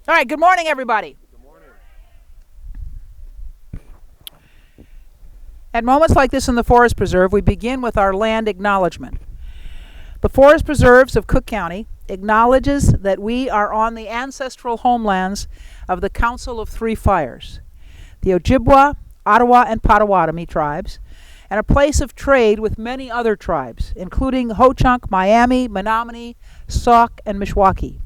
All right, good morning, everybody. Good morning. At moments like this in the Forest Preserve, we begin with our land acknowledgement. The Forest Preserves of Cook County acknowledges that we are on the ancestral homelands of the Council of Three Fires, the Ojibwa, Ottawa, and Potawatomi tribes, and a place of trade with many other tribes, including Ho-Chunk, Miami, Menominee, Sauk, and Mishwaukee.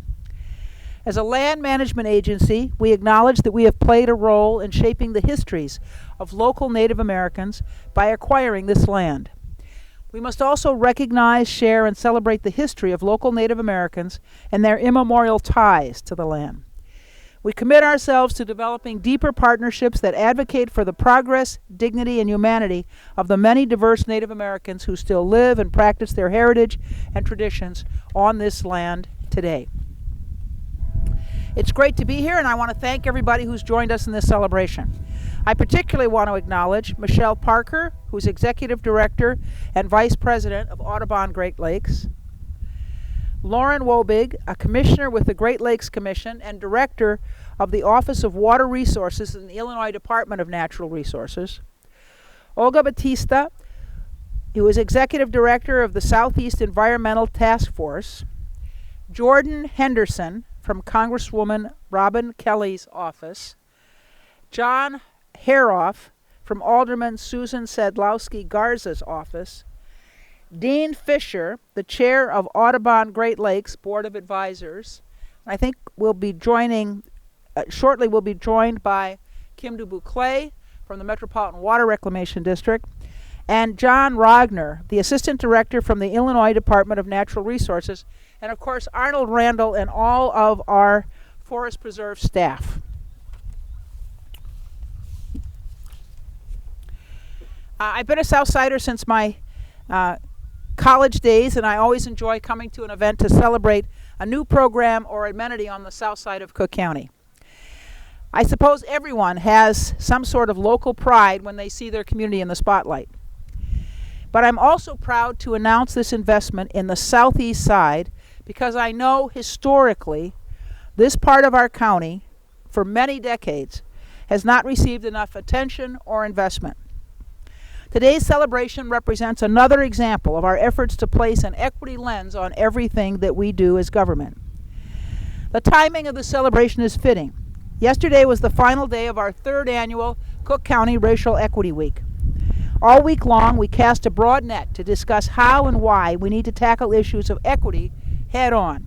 As a land management agency, we acknowledge that we have played a role in shaping the histories of local Native Americans by acquiring this land. We must also recognize, share, and celebrate the history of local Native Americans and their immemorial ties to the land. We commit ourselves to developing deeper partnerships that advocate for the progress, dignity, and humanity of the many diverse Native Americans who still live and practice their heritage and traditions on this land today. It's great to be here, and I want to thank everybody who's joined us in this celebration. I particularly want to acknowledge Michelle Parker, who's Executive Director and Vice President of Audubon Great Lakes, Lauren Wobig, a Commissioner with the Great Lakes Commission and Director of the Office of Water Resources in the Illinois Department of Natural Resources, Olga Batista, who is Executive Director of the Southeast Environmental Task Force, Jordan Henderson, from Congresswoman Robin Kelly's office, John Haroff from Alderman Susan Sadlowski Garza's office, Dean Fisher, the chair of Audubon Great Lakes Board of Advisors. I think we'll be joining, shortly we'll be joined by Kim DuBouclay from the Metropolitan Water Reclamation District, and John Rogner, the Assistant Director from the Illinois Department of Natural Resources, and of course Arnold Randall and all of our Forest Preserve staff. I've been a Southsider since my college days, and I always enjoy coming to an event to celebrate a new program or amenity on the south side of Cook County. I suppose everyone has some sort of local pride when they see their community in the spotlight. But I'm also proud to announce this investment in the southeast side because I know historically this part of our county for many decades has not received enough attention or investment. Today's celebration represents another example of our efforts to place an equity lens on everything that we do as government. The timing of the celebration is fitting. Yesterday was the final day of our third annual Cook County Racial Equity Week. All week long, we cast a broad net to discuss how and why we need to tackle issues of equity head on.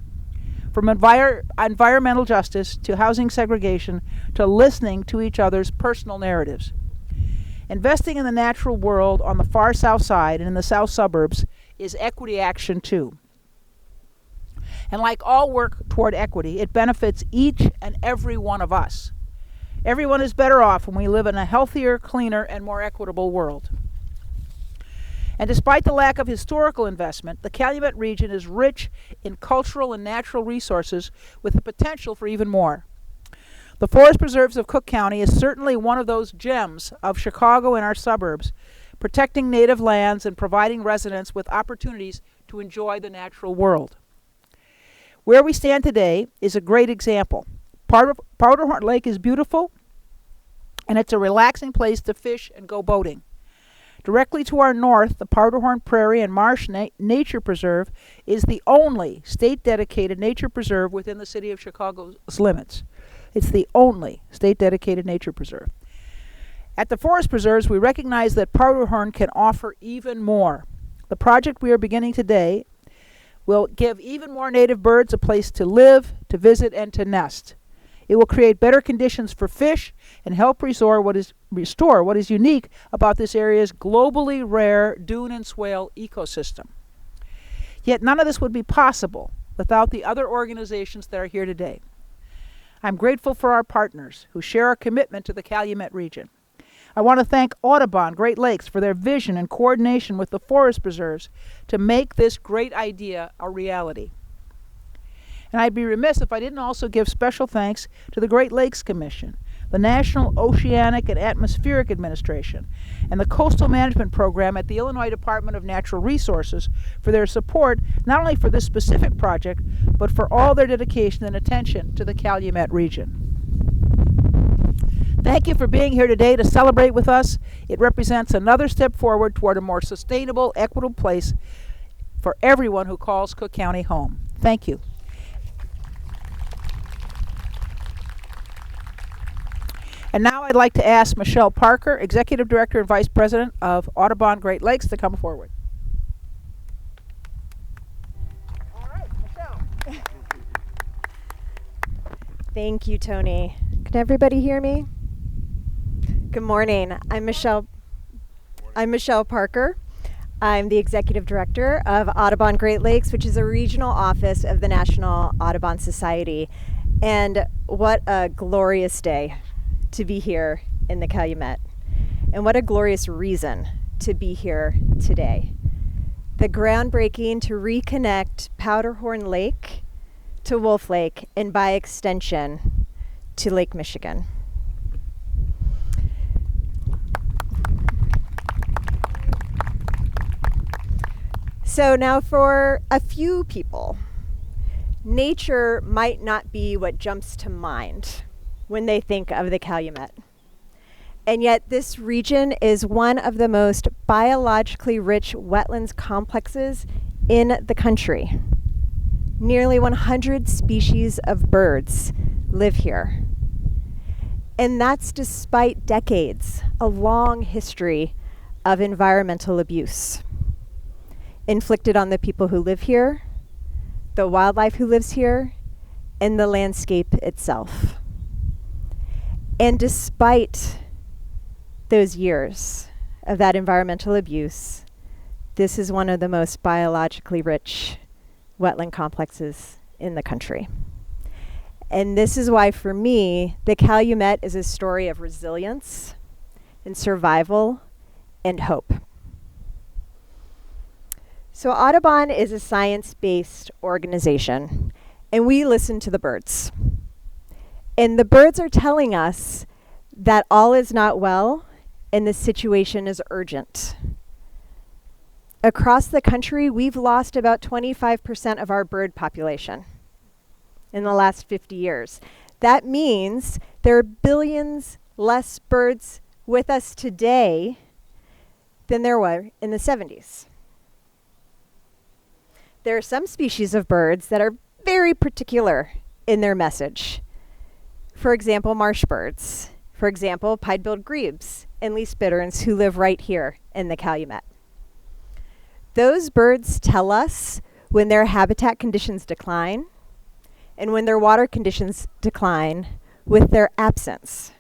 From environmental justice to housing segregation to listening to each other's personal narratives. Investing in the natural world on the far south side and in the south suburbs is equity action too. And like all work toward equity, it benefits each and every one of us. Everyone is better off when we live in a healthier, cleaner, and more equitable world. And despite the lack of historical investment, the Calumet region is rich in cultural and natural resources with the potential for even more. The Forest Preserves of Cook County is certainly one of those gems of Chicago and our suburbs, protecting native lands and providing residents with opportunities to enjoy the natural world. Where we stand today is a great example. Powderhorn Lake is beautiful, and it's a relaxing place to fish and go boating. Directly to our north, the Powderhorn Prairie and Marsh Nature Preserve is the only state-dedicated nature preserve within the city of Chicago's limits. It's the only state-dedicated nature preserve. At the Forest Preserves, we recognize that Powderhorn can offer even more. The project we are beginning today will give even more native birds a place to live, to visit, and to nest. It will create better conditions for fish and help restore what is unique about this area's globally rare dune-and-swale ecosystem. Yet none of this would be possible without the other organizations that are here today. I'm grateful for our partners who share our commitment to the Calumet region. I want to thank Audubon Great Lakes for their vision and coordination with the Forest Preserves to make this great idea a reality. And I'd be remiss if I didn't also give special thanks to the Great Lakes Commission, the National Oceanic and Atmospheric Administration, and the Coastal Management Program at the Illinois Department of Natural Resources for their support, not only for this specific project, but for all their dedication and attention to the Calumet region. Thank you for being here today to celebrate with us. It represents another step forward toward a more sustainable, equitable place for everyone who calls Cook County home. Thank you. And now I'd like to ask Michelle Parker, Executive Director and Vice President of Audubon Great Lakes, to come forward. All right, Michelle. Thank you, Tony. Can everybody hear me? Good morning. I'm Michelle Parker. I'm the Executive Director of Audubon Great Lakes, which is a regional office of the National Audubon Society. And what a glorious day to be here in the Calumet. And what a glorious reason to be here today. The groundbreaking to reconnect Powderhorn Lake to Wolf Lake, and by extension to Lake Michigan. So now for a few people, nature might not be what jumps to mind when they think of the Calumet. And yet this region is one of the most biologically rich wetlands complexes in the country. Nearly 100 species of birds live here. And that's despite decades, a long history of environmental abuse inflicted on the people who live here, the wildlife who lives here, and the landscape itself. And despite those years of that environmental abuse, this is one of the most biologically rich wetland complexes in the country. And this is why, for me, the Calumet is a story of resilience and survival and hope. So Audubon is a science-based organization, and we listen to the birds. And the birds are telling us that all is not well and the situation is urgent. Across the country, we've lost about 25% of our bird population in the last 50 years. That means there are billions less birds with us today than there were in the 70s. There are some species of birds that are very particular in their message. For example, marsh birds. For example, pied-billed grebes and least bitterns who live right here in the Calumet. Those birds tell us when their habitat conditions decline and when their water conditions decline with their absence.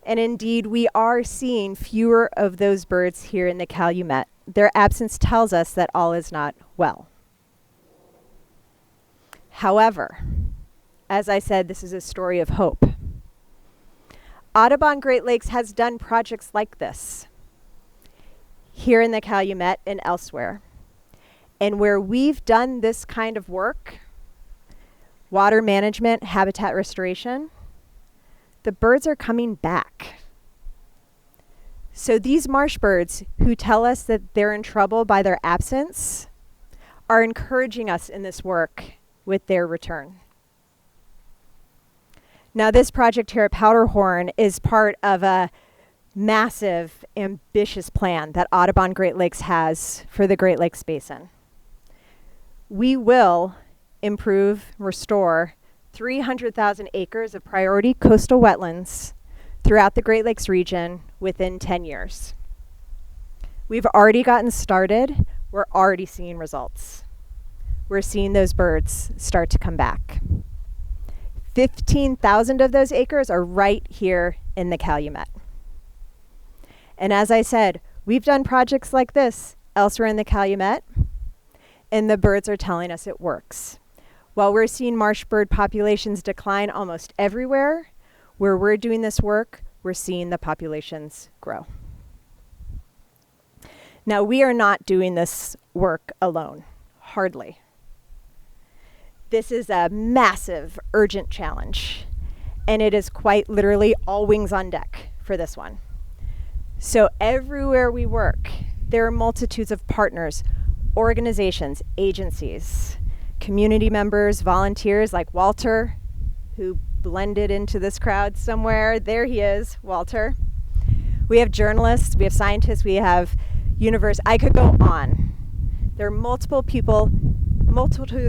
And indeed, we are seeing fewer of those birds here in the Calumet. Their absence tells us that all is not well. However, as I said, this is a story of hope. Audubon Great Lakes has done projects like this here in the Calumet and elsewhere. And where we've done this kind of work, water management, habitat restoration, the birds are coming back. So these marsh birds who tell us that they're in trouble by their absence are encouraging us in this work with their return. Now, this project here at Powderhorn is part of a massive, ambitious plan that Audubon Great Lakes has for the Great Lakes Basin. We will improve, restore 300,000 acres of priority coastal wetlands throughout the Great Lakes region within 10 years. We've already gotten started. We're already seeing results. We're seeing those birds start to come back. 15,000 of those acres are right here in the Calumet. And as I said, we've done projects like this elsewhere in the Calumet, and the birds are telling us it works. While we're seeing marsh bird populations decline almost everywhere, where we're doing this work, we're seeing the populations grow. Now, we are not doing this work alone, hardly. This is a massive, urgent challenge. and it is quite literally all wings on deck for this one. So everywhere we work, there are multitudes of partners, organizations, agencies, community members, volunteers like Walter, who blended into this crowd somewhere. There he is, Walter. We have journalists, we have scientists, we have I could go on. There are multitudes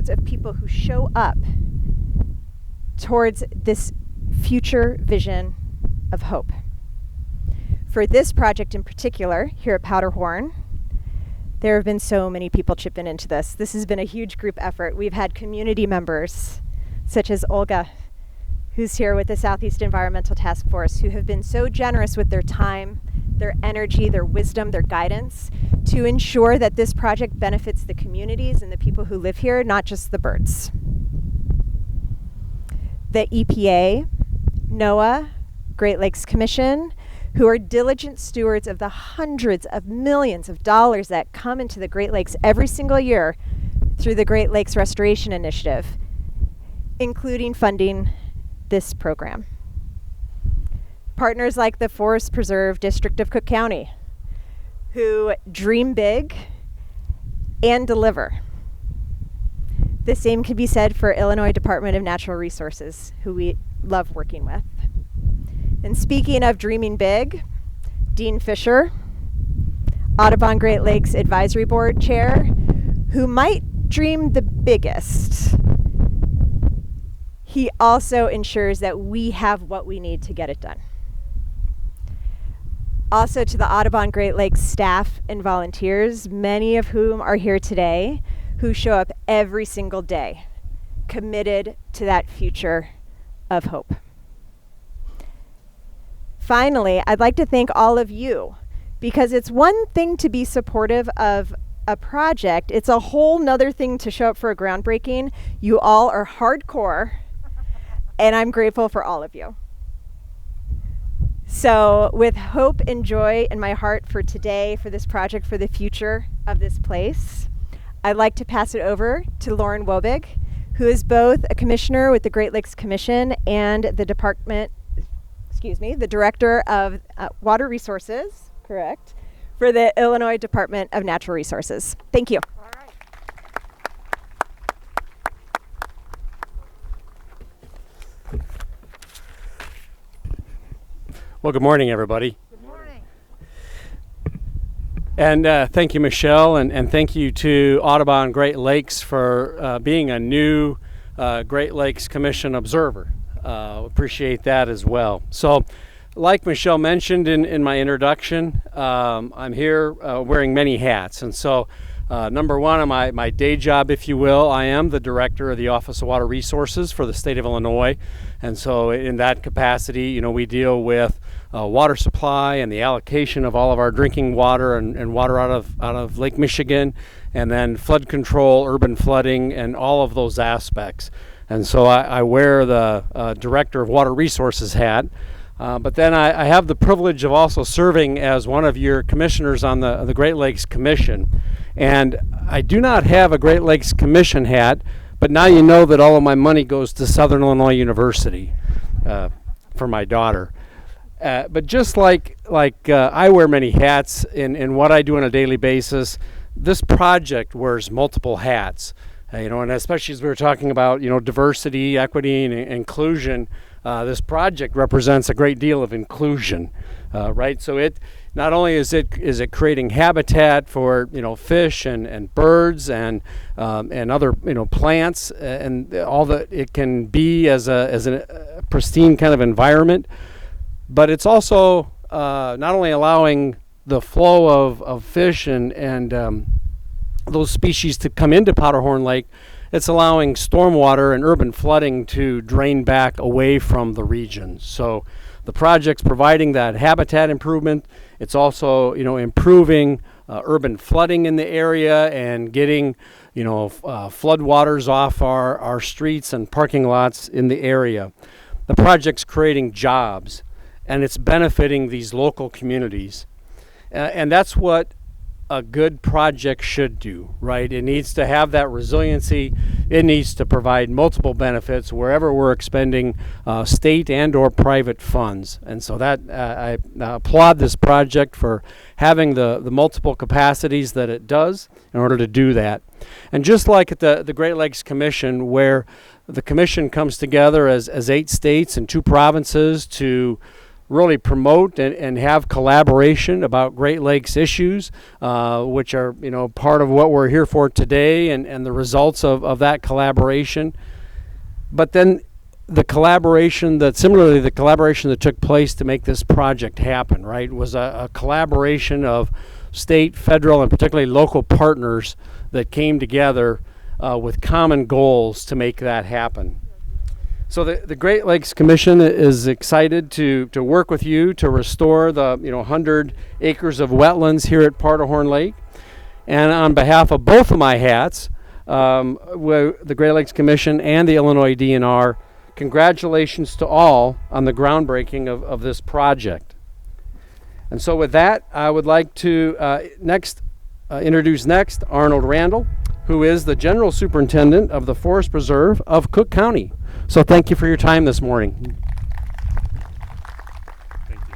of people who show up towards this future vision of hope. For this project in particular, here at Powderhorn, there have been so many people chipping into this. This has been a huge group effort. We've had community members, such as Olga, who's here with the Southeast Environmental Task Force, who have been so generous with their time, their energy, their wisdom, their guidance to ensure that this project benefits the communities and the people who live here, not just the birds. The EPA, NOAA, Great Lakes Commission, who are diligent stewards of the hundreds of millions of dollars that come into the Great Lakes every single year through the Great Lakes Restoration Initiative, including funding this program. Partners like the Forest Preserve District of Cook County, who dream big and deliver. The same can be said for Illinois Department of Natural Resources, who we love working with. And speaking of dreaming big, Dean Fisher, Audubon Great Lakes Advisory Board Chair, who might dream the biggest. He also ensures that we have what we need to get it done. Also to the Audubon Great Lakes staff and volunteers, many of whom are here today, who show up every single day, committed to that future of hope. Finally, I'd like to thank all of you, because it's one thing to be supportive of a project, it's a whole nother thing to show up for a groundbreaking. You all are hardcore, and I'm grateful for all of you. So with hope and joy in my heart for today, for this project, for the future of this place, I'd like to pass it over to Lauren Wobig, who is both a commissioner with the Great Lakes Commission and the director of water resources, correct, for the Illinois Department of Natural Resources. Thank you. All right. Well, good morning, everybody. Good morning. And thank you, Michelle, and thank you to Audubon Great Lakes for being a new Great Lakes Commission observer. Appreciate that as well. So, like Michelle mentioned in my introduction, I'm here wearing many hats. And so, number one, on my day job, if you will, I am the director of the Office of Water Resources for the state of Illinois. And so in that capacity, we deal with water supply and the allocation of all of our drinking water and water out of Lake Michigan, and then flood control, urban flooding, and all of those aspects. And so I wear the Director of Water Resources hat. But then I have the privilege of also serving as one of your commissioners on the Great Lakes Commission. And I do not have a Great Lakes Commission hat, but now you know that all of my money goes to Southern Illinois University for my daughter. But just like I wear many hats in what I do on a daily basis, this project wears multiple hats. And especially as we were talking about, diversity, equity, and inclusion, this project represents a great deal of inclusion, right? So it not only is it creating habitat for fish and birds and other plants and all that it can be as a pristine kind of environment, but it's also not only allowing the flow of fish and those species to come into Powderhorn Lake, it's allowing stormwater and urban flooding to drain back away from the region. So the project's providing that habitat improvement. It's also, improving urban flooding in the area and getting, floodwaters off our streets and parking lots in the area. The project's creating jobs, and it's benefiting these local communities. And that's what a good project should do, right? It needs to have that resiliency. It needs to provide multiple benefits wherever we're expending state and or private funds. And so that I applaud this project for having the multiple capacities that it does in order to do that. And just like at the Great Lakes Commission, where the commission comes together as 8 states and 2 provinces to really promote and have collaboration about Great Lakes issues, which are, part of what we're here for today and the results of that collaboration. But then the collaboration that took place to make this project happen, right, was a collaboration of state, federal, and particularly local partners that came together with common goals to make that happen. So the Great Lakes Commission is excited to work with you to restore the 100 acres of wetlands here at Powderhorn Lake. And on behalf of both of my hats, the Great Lakes Commission and the Illinois DNR, congratulations to all on the groundbreaking of this project. And so with that, I would like to introduce Arnold Randall, who is the General Superintendent of the Forest Preserve of Cook County. So thank you for your time this morning. Thank you.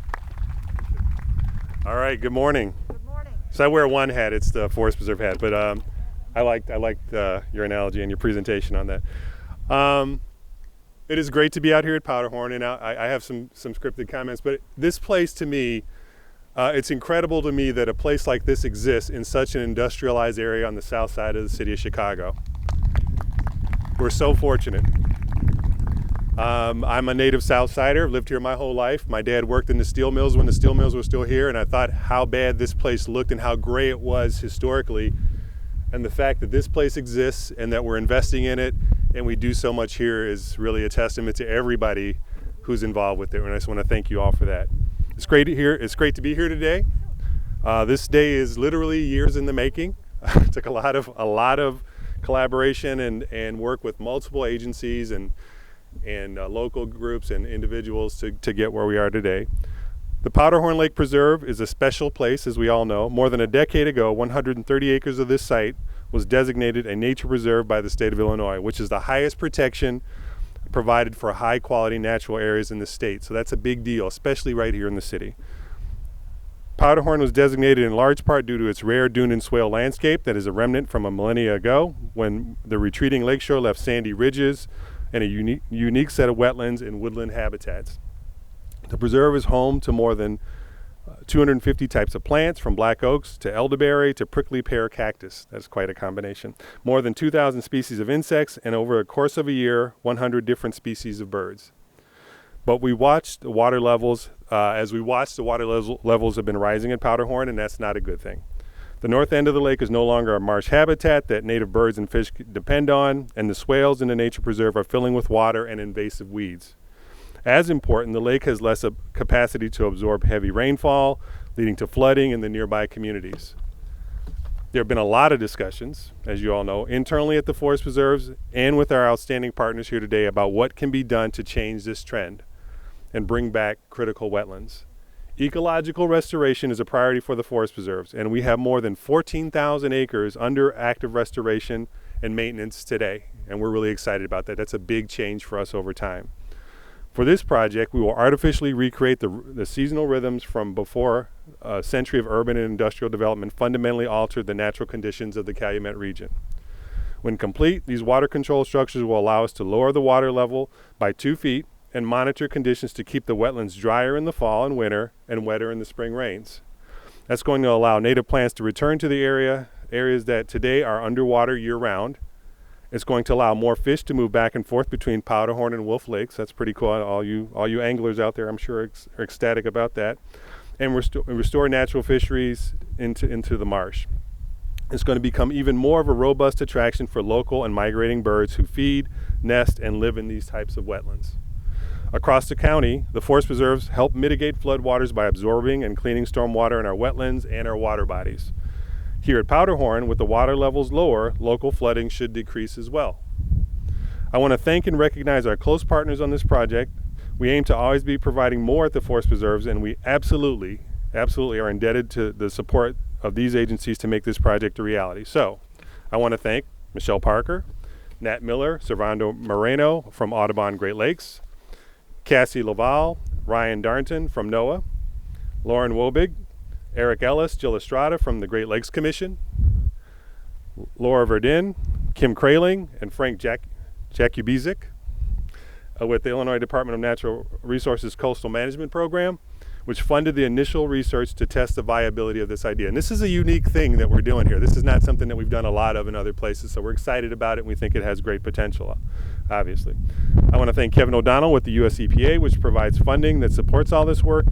All right, good morning. Good morning. So I wear one hat, it's the Forest Preserve hat, but I liked your analogy and your presentation on that. It is great to be out here at Powderhorn, and I have some scripted comments, but this place to me, it's incredible to me that a place like this exists in such an industrialized area on the south side of the city of Chicago. We're so fortunate. I'm a native Southsider, lived here my whole life. My dad worked in the steel mills when the steel mills were still here, and I thought how bad this place looked and how gray it was historically. And the fact that this place exists and that we're investing in it and we do so much here is really a testament to everybody who's involved with it. And I just want to thank you all for that. It's great to be here today. This day is literally years in the making. It took a lot of collaboration and work with multiple agencies and local groups and individuals to get where we are today. The Powderhorn Lake Preserve is a special place, as we all know. More than a decade ago, 130 acres of this site was designated a nature preserve by the state of Illinois, which is the highest protection provided for high quality natural areas in the state. So that's a big deal, especially right here in the city. Powderhorn was designated in large part due to its rare dune-and-swale landscape that is a remnant from a millennia ago when the retreating lakeshore left sandy ridges and a unique set of wetlands and woodland habitats. The preserve is home to more than 250 types of plants, from black oaks to elderberry to prickly pear cactus. That's quite a combination. More than 2,000 species of insects, and over a course of a year, 100 different species of birds. But we watched the water levels, levels have been rising at Powderhorn, and that's not a good thing. The north end of the lake is no longer a marsh habitat that native birds and fish depend on, and the swales in the nature preserve are filling with water and invasive weeds. As important, the lake has less capacity to absorb heavy rainfall, leading to flooding in the nearby communities. There have been a lot of discussions, as you all know, internally at the Forest Preserves and with our outstanding partners here today about what can be done to change this trend and bring back critical wetlands. Ecological restoration is a priority for the Forest Preserves, and we have more than 14,000 acres under active restoration and maintenance today, and we're really excited about that. That's a big change for us over time. For this project, we will artificially recreate the seasonal rhythms from before a century of urban and industrial development fundamentally altered the natural conditions of the Calumet region. When complete, these water control structures will allow us to lower the water level by 2 feet and monitor conditions to keep the wetlands drier in the fall and winter and wetter in the spring rains. That's going to allow native plants to return to the areas that today are underwater year-round. It's going to allow more fish to move back and forth between Powderhorn and Wolf Lakes. That's pretty cool. All you anglers out there, I'm sure, are ecstatic about that. And restore natural fisheries into the marsh. It's going to become even more of a robust attraction for local and migrating birds who feed, nest, and live in these types of wetlands. Across the county, the Forest Preserves help mitigate floodwaters by absorbing and cleaning stormwater in our wetlands and our water bodies. Here at Powderhorn, with the water levels lower, local flooding should decrease as well. I want to thank and recognize our close partners on this project. We aim to always be providing more at the Forest Preserves, and we absolutely are indebted to the support of these agencies to make this project a reality. So I want to thank Michelle Parker, Nat Miller, Servando Moreno from Audubon Great Lakes, Cassie Laval, Ryan Darnton from NOAA, Lauren Wobig, Eric Ellis, Jill Estrada from the Great Lakes Commission, Laura Verdin, Kim Kraling, and Frank Jakubizik with the Illinois Department of Natural Resources Coastal Management Program, which funded the initial research to test the viability of this idea. And this is a unique thing that we're doing here. This is not something that we've done a lot of in other places, so we're excited about it and we think it has great potential, obviously. I want to thank Kevin O'Donnell with the US EPA, which provides funding that supports all this work,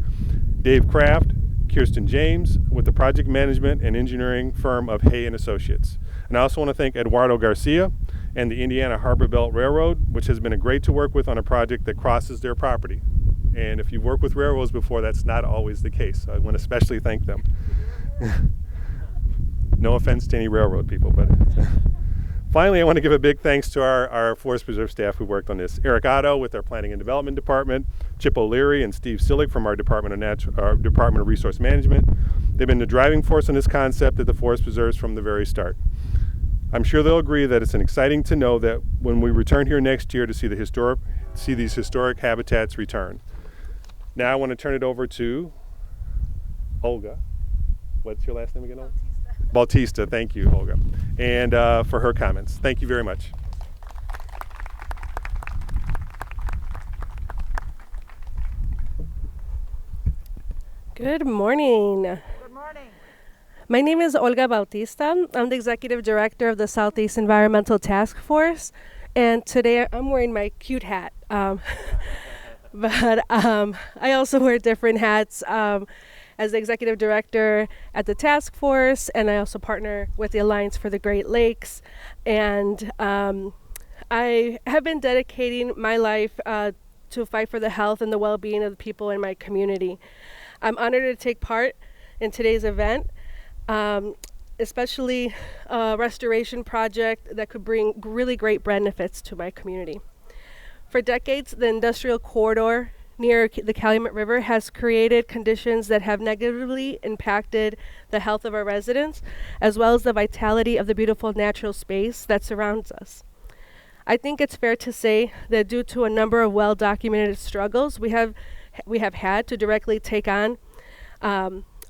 Dave Kraft, Kirsten James with the project management and engineering firm of Hay and Associates. And I also want to thank Eduardo Garcia and the Indiana Harbor Belt Railroad, which has been great to work with on a project that crosses their property. And if you've worked with railroads before, that's not always the case. So I want to especially thank them. No offense to any railroad people, but finally, I want to give a big thanks to our Forest Preserve staff who worked on this. Eric Otto with our Planning and Development Department, Chip O'Leary and Steve Sillick from our Department of Resource Management. They've been the driving force on this concept at the Forest Preserves from the very start. I'm sure they'll agree that it's exciting to know that when we return here next year to see these historic habitats return. Now I want to turn it over to Olga. What's your last name again, Olga? Bautista. Thank you, Olga. And for her comments. Thank you very much. Good morning. Good morning. My name is Olga Bautista. I'm the Executive Director of the Southeast Environmental Task Force. And today I'm wearing my cute hat. But I also wear different hats as the Executive Director at the task force, and I also partner with the Alliance for the Great Lakes. And I have been dedicating my life to fight for the health and the well-being of the people in my community. I'm honored to take part in today's event, especially a restoration project that could bring really great benefits to my community. For decades, the industrial corridor near the Calumet River has created conditions that have negatively impacted the health of our residents, as well as the vitality of the beautiful natural space that surrounds us. I think it's fair to say that due to a number of well-documented struggles we have had to directly take on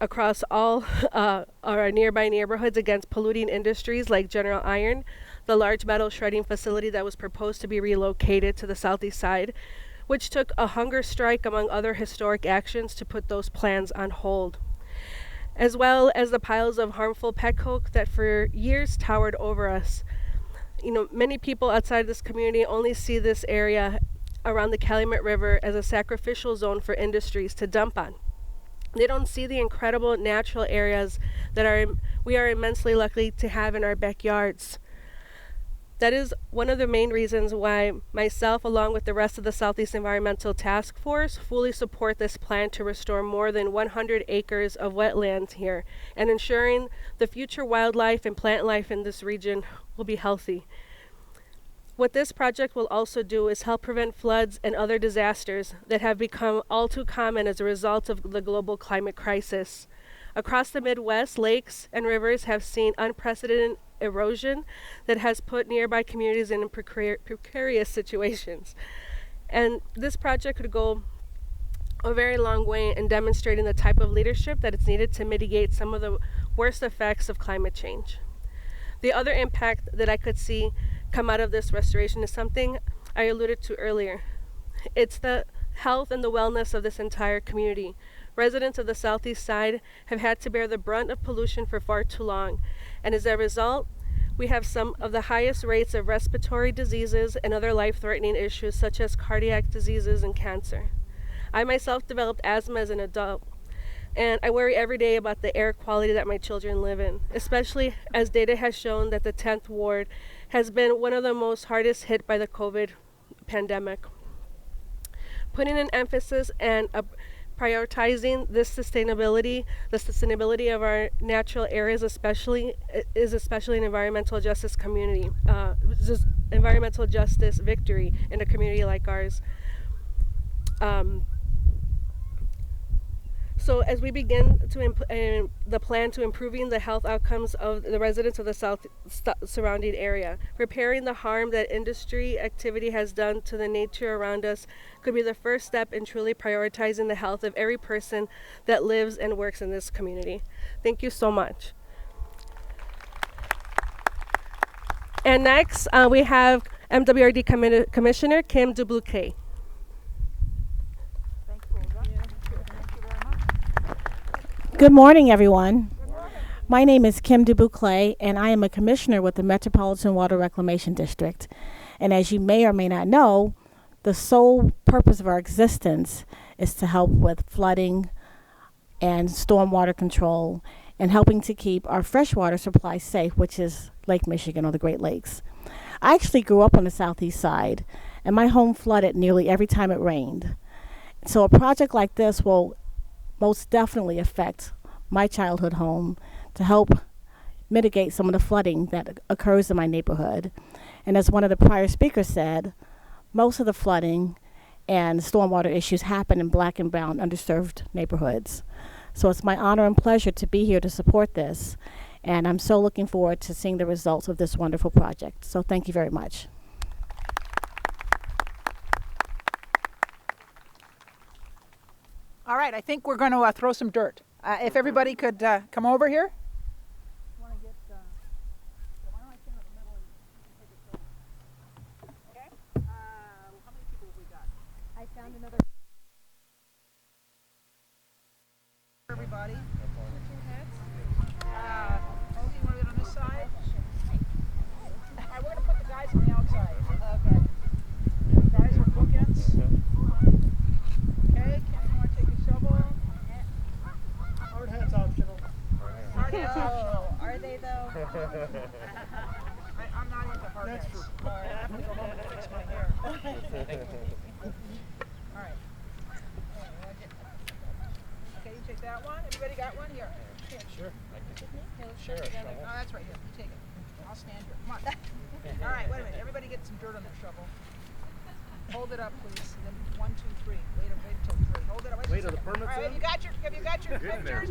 across all our nearby neighborhoods against polluting industries like General Iron, the large metal shredding facility that was proposed to be relocated to the southeast side, which took a hunger strike among other historic actions to put those plans on hold, as well as the piles of harmful pet coke that for years towered over us. Many people outside this community only see this area around the Calumet River as a sacrificial zone for industries to dump on. They don't see the incredible natural areas that we are immensely lucky to have in our backyards. That is one of the main reasons why myself, along with the rest of the Southeast Environmental Task Force, fully support this plan to restore more than 100 acres of wetlands here and ensuring the future wildlife and plant life in this region will be healthy. What this project will also do is help prevent floods and other disasters that have become all too common as a result of the global climate crisis. Across the Midwest, lakes and rivers have seen unprecedented erosion that has put nearby communities in precarious situations. And this project could go a very long way in demonstrating the type of leadership that is needed to mitigate some of the worst effects of climate change. The other impact that I could see come out of this restoration is something I alluded to earlier. It's the health and the wellness of this entire community. Residents of the southeast side have had to bear the brunt of pollution for far too long, and as a result, we have some of the highest rates of respiratory diseases and other life-threatening issues such as cardiac diseases and cancer. I myself developed asthma as an adult, and I worry every day about the air quality that my children live in, especially as data has shown that the 10th ward has been one of the most hardest hit by the COVID pandemic. Putting an emphasis and prioritizing the sustainability of our natural areas especially an environmental justice community, environmental justice victory in a community like ours. So as we begin to the plan to improving the health outcomes of the residents of the surrounding area, repairing the harm that industry activity has done to the nature around us could be the first step in truly prioritizing the health of every person that lives and works in this community. Thank you so much. And next, we have MWRD Commissioner Kim Dubuque. Good morning, everyone. My name is Kim Dubuque, and I am a commissioner with the Metropolitan Water Reclamation District. And as you may or may not know, the sole purpose of our existence is to help with flooding and stormwater control and helping to keep our freshwater supply safe, which is Lake Michigan or the Great Lakes. I actually grew up on the southeast side, and my home flooded nearly every time it rained. So a project like this will most definitely affect my childhood home to help mitigate some of the flooding that occurs in my neighborhood. And as one of the prior speakers said, most of the flooding and stormwater issues happen in black and brown underserved neighborhoods. So it's my honor and pleasure to be here to support this. And I'm so looking forward to seeing the results of this wonderful project. So thank you very much. All right, I think we're going to throw some dirt. If everybody could come over here. Okay. How many people have we got? I found another. Everybody. Ogie, you want to get on this side? All right, we're going to put the guys on the outside. Okay. Guys are bookends. Okay, Ken, you want to take a shovel? Hard hat's optional. Hard hat's optional. Oh, are they though? I'm not into hard hats. That's true. I have to go home and fix my hair. All right. Okay, you take that one. Everybody got one? Here. Sure. Sure. Oh, that's right here. You take it. I'll stand here. Come on. All right, wait a minute. Everybody get some dirt on their shovel. Hold it up, please. And then 1, 2, 3. Wait until 3. Hold it up. Wait, are the permits All right, in? have you got your pictures?